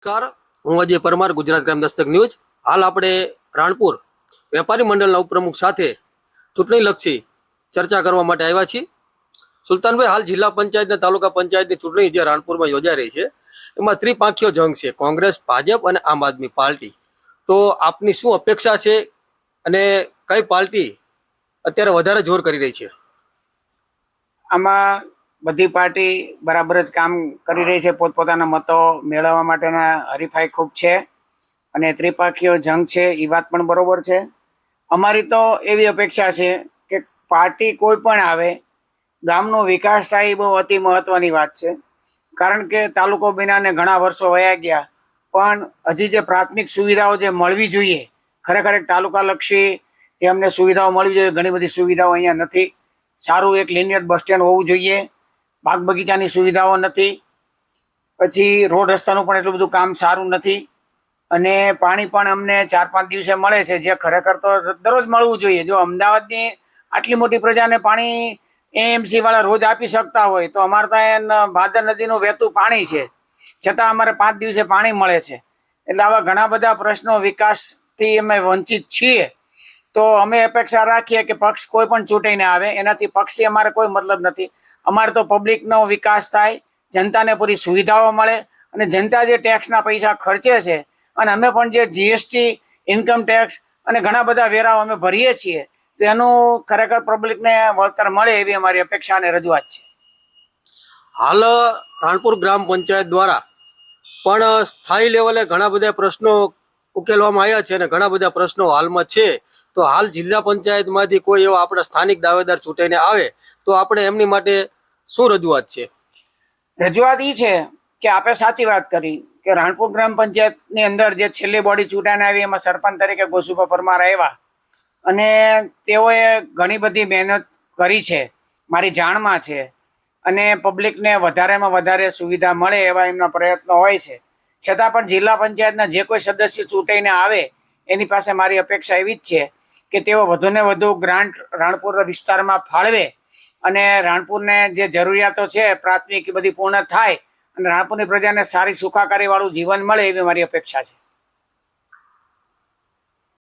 નમસ્કાર, હું Ajay Parmar, Gujarat crime દસ્તક news. હાલ આપણે રાણપુર વેપારી મંડળના ઉપપ્રમુખ સાથે ચૂંટણીલક્ષી ચર્ચા કરવા માટે આવ્યા છીએ. સુલતાનભાઈ, હાલ જિલ્લા પંચાયત અને તાલુકા પંચાયતની ચૂંટણી જે રાણપુરમાં યોજાઈ રહી છે, એમાં ત્રિપાંખીય જંગ છે, કોંગ્રેસ, ભાજપ અને આમ આદમી પાર્ટી. તો આપની શું અપેક્ષા છે અને કઈ પાર્ટી અત્યારે વધારે જોર કરી રહી છે? આમાં બધી પાર્ટી બરાબર જ કામ કરી રહી છે. પોતપોતાના મતો મેળવવા માટેના હરીફાઈ ખૂબ છે અને ત્રિપાંખીય જંગ છે, એ વાત પણ બરોબર છે. અમારી તો એવી અપેક્ષા છે કે પાર્ટી કોઈ પણ આવે, ગામનો વિકાસ થાય એ બહુ અતિ મહત્વની વાત છે. કારણ કે તાલુકો બન્યાને ઘણા વર્ષો વયા ગયા, પણ હજી જે પ્રાથમિક સુવિધાઓ જે મળવી જોઈએ, ખરેખર એક તાલુકાલક્ષી જે અમને સુવિધાઓ મળવી જોઈએ, ઘણી બધી સુવિધાઓ અહીંયા નથી. સારું એક લિનિયર બસ સ્ટેન્ડ હોવું જોઈએ, બાગ બગીચાની સુવિધાઓ નથી, પછી રોડ રસ્તાનું પણ એટલું બધું કામ સારું નથી, અને પાણી પણ અમને 4-5 દિવસે મળે છે, જે ખરેખર તો દરરોજ મળવું જોઈએ. જો અમદાવાદની આટલી મોટી પ્રજાને પાણી એએમસી વાળા રોજ આપી શકતા હોય, તો અમારે ત્યાં ભાદર નદીનું વહેતું પાણી છે, છતાં અમારે 5 દિવસે પાણી મળે છે. એટલે આવા ઘણા બધા પ્રશ્નો, વિકાસથી અમે વંચિત છીએ. તો અમે અપેક્ષા રાખીએ કે પક્ષ કોઈ પણ ચૂંટીને આવે, એનાથી પક્ષથી અમારે કોઈ મતલબ નથી. અમારે તો પબ્લિકનો વિકાસ થાય, જનતાને પૂરી સુવિધાઓ મળે, અને જનતા જે ટેક્સના પૈસા ખર્ચે છે, અને અમે પણ જે જીએસટી, ઇન્કમ ટેક્સ અને ઘણા બધા વેરાઓ અમે ભરીએ છીએ, તો એનું ખરેખર પબ્લિકને વળતર મળે એવી અમારી અપેક્ષા અને રજૂઆત છે. હાલ રાણપુર ગ્રામ પંચાયત દ્વારા પણ સ્થાયી લેવલે ઘણા બધા પ્રશ્નો ઉકેલવામાં આવ્યા છે અને ઘણા બધા પ્રશ્નો હાલમાં છે. તો હાલ જિલ્લા પંચાયતમાંથી કોઈ એવા આપણા સ્થાનિક દાવેદાર ચૂંટાઈને આવે તો આપણે એમની માટે શું રજૂઆત છે? રજૂઆત એ છે કે આપે સાચી વાત કરી કે રાણપુર ગ્રામ પંચાયતની અંદર જે છેલ્લી બોડી ચૂંટાઈને આવી, એમાં સરપંચ તરીકે ગોસુભા પરમાર આવ્યા, અને તેઓએ ઘણી બધી મહેનત કરી છે, મારી જાણમાં છે, અને પબ્લિકને વધારેમાં વધારે સુવિધા મળે એવા એમના પ્રયત્નો હોય છે. છતાં પણ જિલ્લા પંચાયતના જે કોઈ સદસ્ય ચૂંટાઈને આવે, એની પાસે મારી અપેક્ષા એવી જ છે કે તેઓ વધુને વધુ ગ્રાન્ટ રાણપુર વિસ્તારમાં ફાળવે, અને રાણપુરને જે જરૂરિયાતો છે પ્રાથમિક, એ બધી પૂર્ણ થાય, અને રાણપુરની પ્રજાને સારી સુખાકારી વાળું જીવન મળે એવી મારી અપેક્ષા છે.